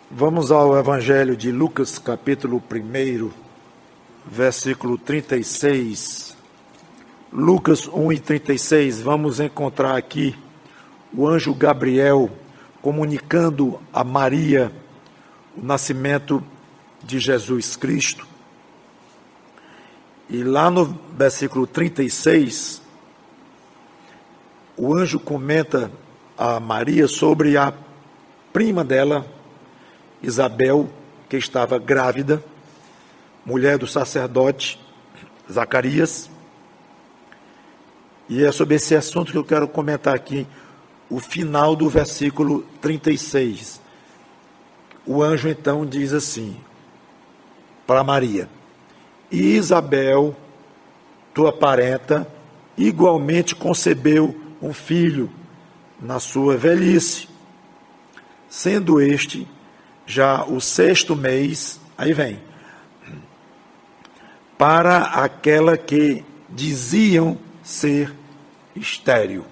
Vamos ao Evangelho de Lucas, capítulo 1, versículo 36. Lucas 1:36, vamos encontrar aqui o anjo Gabriel comunicando a Maria o nascimento de Jesus Cristo. E lá no versículo 36, o anjo comenta a Maria sobre a prima dela, Isabel, que estava grávida, mulher do sacerdote Zacarias. E é sobre esse assunto que eu quero comentar aqui, o final do versículo 36. O anjo então diz assim para Maria: e Isabel, tua parenta, igualmente concebeu um filho na sua velhice, sendo este já o 6º mês, aí vem, para aquela que diziam ser estéril.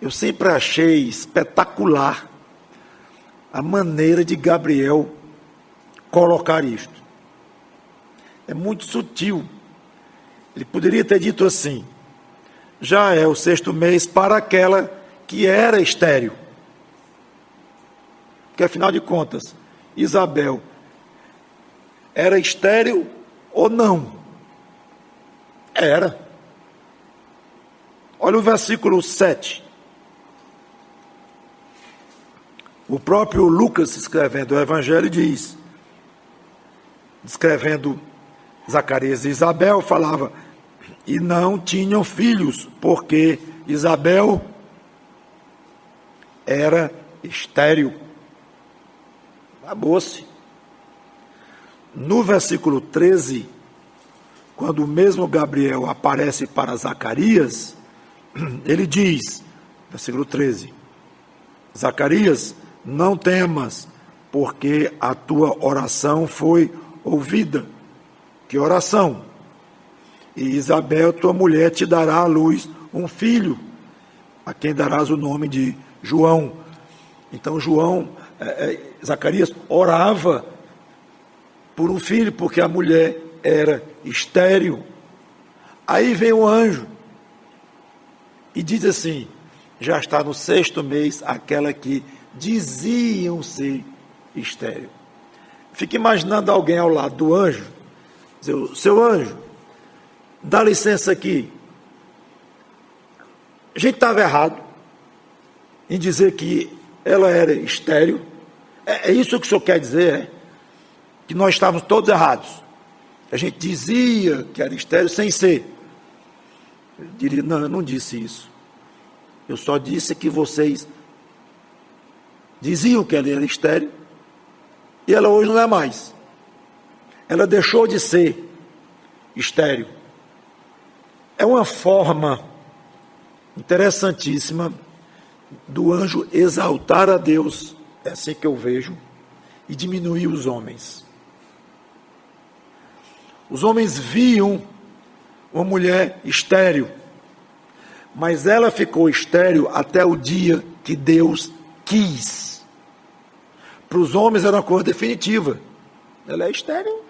Eu sempre achei espetacular a maneira de Gabriel colocar isto. É muito sutil. Ele poderia ter dito assim: já é o 6º mês para aquela que era estéril. Porque, afinal de contas, Isabel era estéril ou não? Era. Olha o versículo 7. O próprio Lucas, escrevendo o Evangelho, diz, descrevendo Zacarias e Isabel, falava: e não tinham filhos, porque Isabel era estéril. Acabou-se. No versículo 13, quando o mesmo Gabriel aparece para Zacarias, ele diz, versículo 13, Zacarias, não temas, porque a tua oração foi ouvida. Que oração? E Isabel, tua mulher, te dará à luz um filho, a quem darás o nome de João. Então Zacarias orava por um filho, porque a mulher era estéril. Aí vem o anjo e diz assim: já está no 6º mês aquela que diziam ser estéril. Fica imaginando alguém ao lado do anjo, dizer: seu anjo, dá licença aqui, a gente estava errado em dizer que ela era estéril. É isso que o senhor quer dizer, é? Que nós estávamos todos errados. A gente dizia que era estéril sem ser. Eu diria: não, eu não disse isso. Eu só disse que vocês diziam que ela era estéril e ela hoje não é mais. Ela deixou de ser estéril. É uma forma interessantíssima do anjo exaltar a Deus, é assim que eu vejo, e diminuir os homens. Os homens viam uma mulher estéril, mas ela ficou estéril até o dia que Deus quis. Para os homens era uma coisa definitiva. Ela é estéril,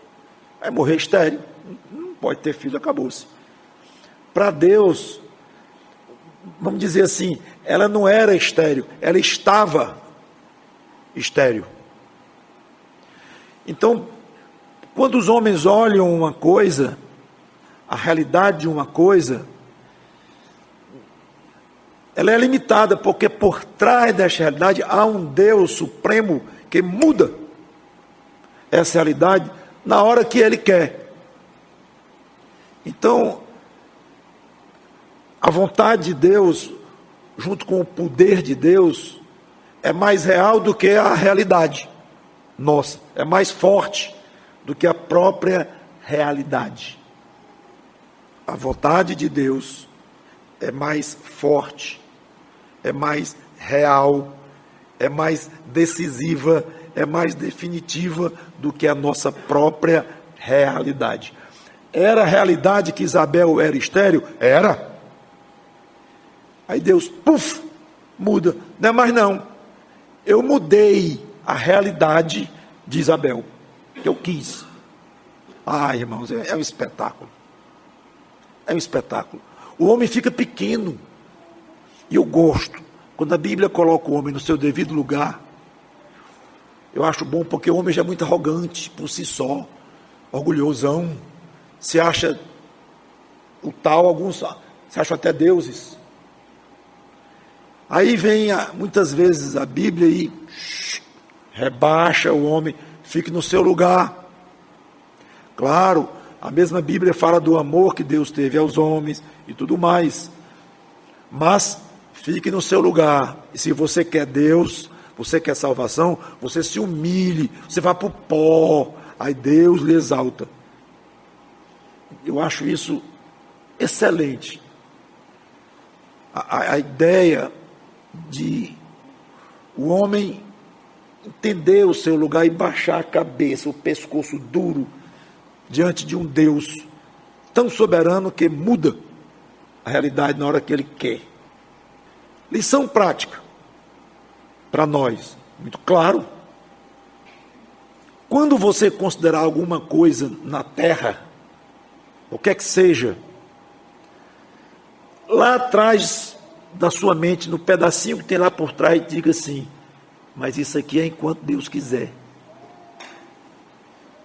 vai morrer estéril, não pode ter filho, acabou-se. Para Deus, vamos dizer assim, ela não era estéril, ela estava estéril. Então, quando os homens olham uma coisa, a realidade de uma coisa, ela é limitada, porque por trás desta realidade há um Deus supremo que muda essa realidade na hora que Ele quer. Então, a vontade de Deus, junto com o poder de Deus, é mais real do que a realidade nossa, é mais forte do que a própria realidade. A vontade de Deus é mais forte, é mais real, é mais decisiva, é mais definitiva do que a nossa própria realidade. Era a realidade que Isabel era estéril? Era. Aí Deus, muda. Não é mais não. eu mudei a realidade de Isabel, que eu quis. Ah, irmãos, é um espetáculo. É um espetáculo. O homem fica pequeno. E eu gosto. Quando a Bíblia coloca o homem no seu devido lugar, eu acho bom, porque o homem já é muito arrogante por si só, orgulhosão, se acha o tal, alguns se acham até deuses. Aí vem muitas vezes a Bíblia e rebaixa o homem, fique no seu lugar. Claro, a mesma Bíblia fala do amor que Deus teve aos homens e tudo mais, mas fique no seu lugar. E se você quer Deus, você quer salvação, você se humilhe, você vai para o pó, aí Deus lhe exalta. Eu acho isso excelente. A ideia de o homem entender o seu lugar e baixar a cabeça, o pescoço duro, diante de um Deus tão soberano que muda a realidade na hora que Ele quer. Lição prática para nós, muito claro. Quando você considerar alguma coisa na terra, o que é que seja, lá atrás da sua mente, no pedacinho que tem lá por trás, diga assim: mas isso aqui é enquanto Deus quiser.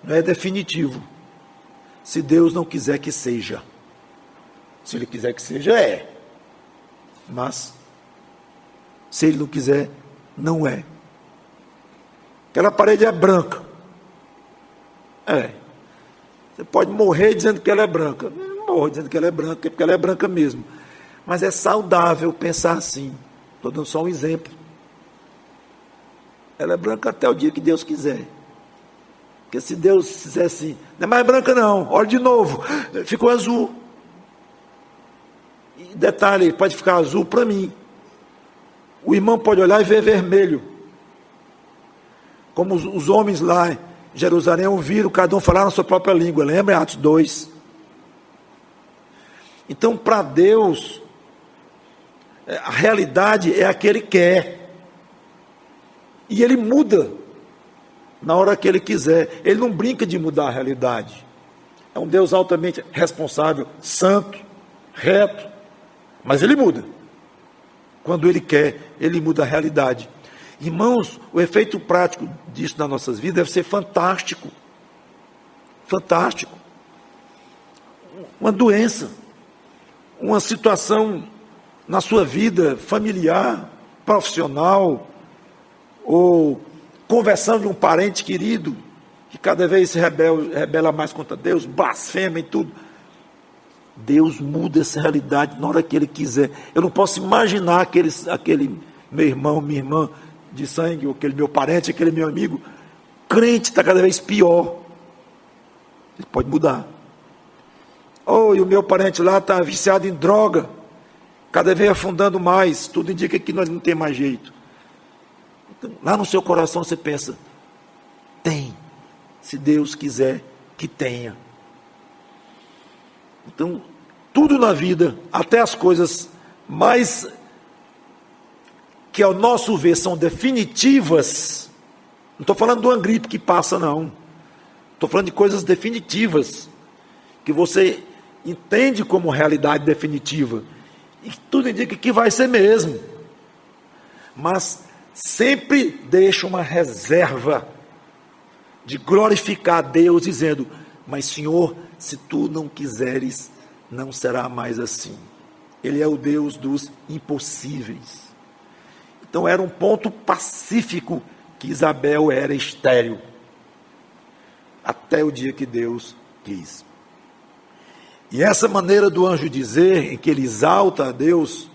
Não é definitivo. Se Deus não quiser que seja. Se Ele quiser que seja, é. Mas, se Ele não quiser, não é. Aquela parede é branca. É. Você pode morrer dizendo que ela é branca. Não morre dizendo que ela é branca, porque ela é branca mesmo. Mas é saudável pensar assim. Estou dando só um exemplo. Ela é branca até o dia que Deus quiser. Porque se Deus fizer assim, não é mais branca não, olha de novo, ficou azul. E detalhe, pode ficar azul para mim. O irmão pode olhar e ver vermelho. Como os homens lá em Jerusalém ouviram cada um falar na sua própria língua. Lembra Atos 2? Então, para Deus, a realidade é a que Ele quer. E Ele muda na hora que Ele quiser. Ele não brinca de mudar a realidade. É um Deus altamente responsável, santo, reto, mas Ele muda. Quando Ele quer, Ele muda a realidade. Irmãos, o efeito prático disso nas nossas vidas deve ser fantástico. Fantástico. Uma doença, uma situação na sua vida familiar, profissional, ou conversão de um parente querido, que cada vez se rebela mais contra Deus, blasfema e tudo. Deus muda essa realidade na hora que Ele quiser. Eu não posso imaginar aquele meu irmão, minha irmã de sangue, ou aquele meu parente, aquele meu amigo, crente, está cada vez pior. Ele pode mudar. E o meu parente lá está viciado em droga, cada vez afundando mais, tudo indica que nós não temos mais jeito. Então, lá no seu coração você pensa, tem, se Deus quiser que tenha. Então, tudo na vida, até as coisas mais que ao nosso ver são definitivas, não estou falando de uma gripe que passa não, estou falando de coisas definitivas, que você entende como realidade definitiva, e tudo indica que vai ser mesmo, mas sempre deixa uma reserva de glorificar a Deus, dizendo, mas Senhor, se Tu não quiseres, não será mais assim. Ele é o Deus dos impossíveis. Então era um ponto pacífico que Isabel era estéril, até o dia que Deus quis. E essa maneira do anjo dizer, em que ele exalta a Deus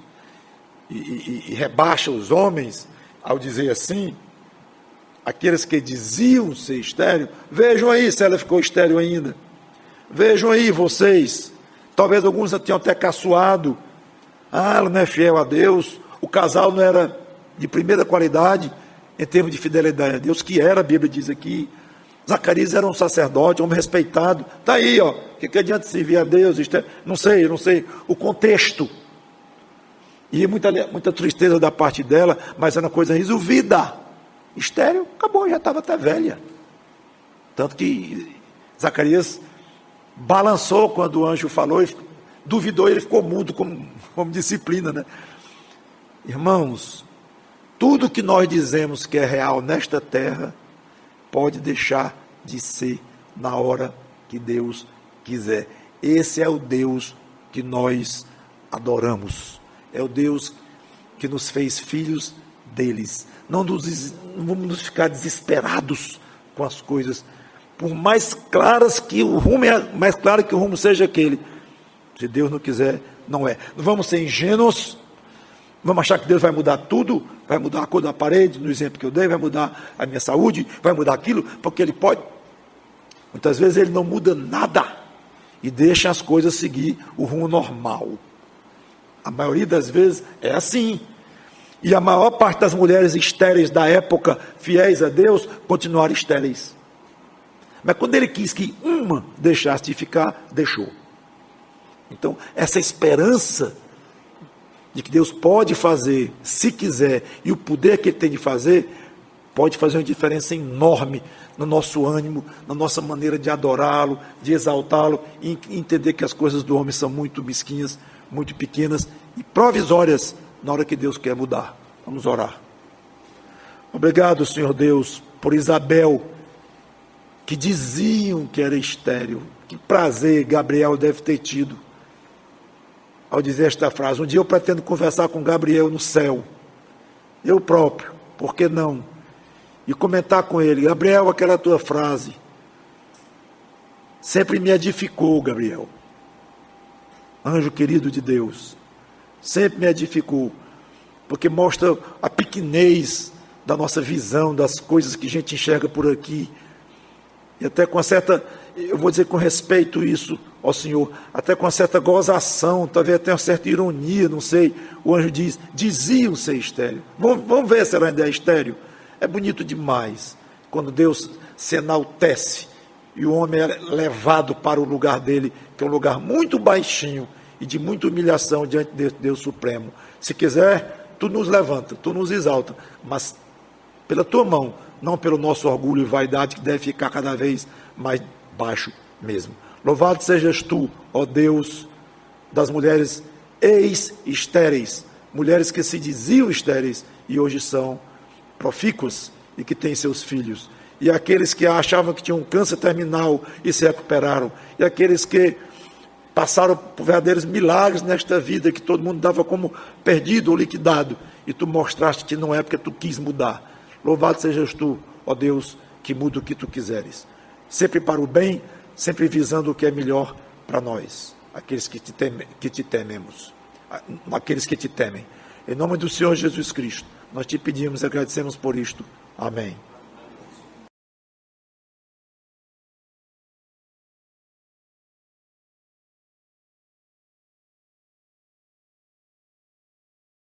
e rebaixa os homens, ao dizer assim, aqueles que diziam ser estéril, vejam aí se ela ficou estéril ainda. Vejam aí vocês, talvez alguns já tenham até caçoado, ela não é fiel a Deus, o casal não era de primeira qualidade, em termos de fidelidade a Deus, que era, a Bíblia diz aqui. Zacarias era um sacerdote, um homem respeitado, está aí, o que adianta servir a Deus? Não sei o contexto, e muita tristeza da parte dela, mas era uma coisa resolvida, estéril, acabou, já estava até velha. Tanto que Zacarias balançou quando o anjo falou, e duvidou, ele ficou mudo como disciplina, né? Irmãos, tudo que nós dizemos que é real nesta terra, pode deixar de ser na hora que Deus quiser. Esse é o Deus que nós adoramos. É o Deus que nos fez filhos deles. Não vamos ficar desesperados com as coisas, por mais claras que o rumo mais claro que o rumo seja aquele. Se Deus não quiser, não é. Não vamos ser ingênuos. Vamos achar que Deus vai mudar tudo, vai mudar a cor da parede, no exemplo que eu dei, vai mudar a minha saúde, vai mudar aquilo, porque Ele pode. Muitas vezes Ele não muda nada e deixa as coisas seguir o rumo normal. A maioria das vezes é assim. E a maior parte das mulheres estéreis da época, fiéis a Deus, continuaram estéreis. Mas quando Ele quis que uma deixasse de ficar, deixou. Então, essa esperança de que Deus pode fazer, se quiser, e o poder que Ele tem de fazer, pode fazer uma diferença enorme no nosso ânimo, na nossa maneira de adorá-lo, de exaltá-lo, e entender que as coisas do homem são muito mesquinhas, muito pequenas e provisórias na hora que Deus quer mudar. Vamos orar. Obrigado, Senhor Deus, por Isabel, que diziam que era estéril. Que prazer Gabriel deve ter tido ao dizer esta frase. Um dia eu pretendo conversar com Gabriel no céu, eu próprio, por que não? E comentar com ele: Gabriel, aquela tua frase sempre me edificou, Gabriel. Anjo querido de Deus, sempre me edificou, porque mostra a pequenez da nossa visão, das coisas que a gente enxerga por aqui, e até com certa, eu vou dizer com respeito isso ao Senhor, até com certa gozação, talvez até uma certa ironia, não sei, o anjo diz, diziam ser estéril. Vamos ver se ela ainda é estéril. É bonito demais, quando Deus se enaltece, e o homem é levado para o lugar dele, que é um lugar muito baixinho, e de muita humilhação diante de Deus Supremo. Se quiser, tu nos levanta, tu nos exalta, mas pela tua mão, não pelo nosso orgulho e vaidade, que deve ficar cada vez mais baixo mesmo. Louvado sejas tu, ó Deus, das mulheres ex-estéreis, mulheres que se diziam estéreis e hoje são profícuas e que têm seus filhos, e aqueles que achavam que tinham um câncer terminal e se recuperaram, e aqueles que passaram por verdadeiros milagres nesta vida, que todo mundo dava como perdido ou liquidado, e tu mostraste que não é porque tu quis mudar. Louvado sejas tu, ó Deus, que muda o que tu quiseres, sempre para o bem, sempre visando o que é melhor para nós, aqueles que te tememos, aqueles que te temem. Em nome do Senhor Jesus Cristo, nós te pedimos e agradecemos por isto. Amém.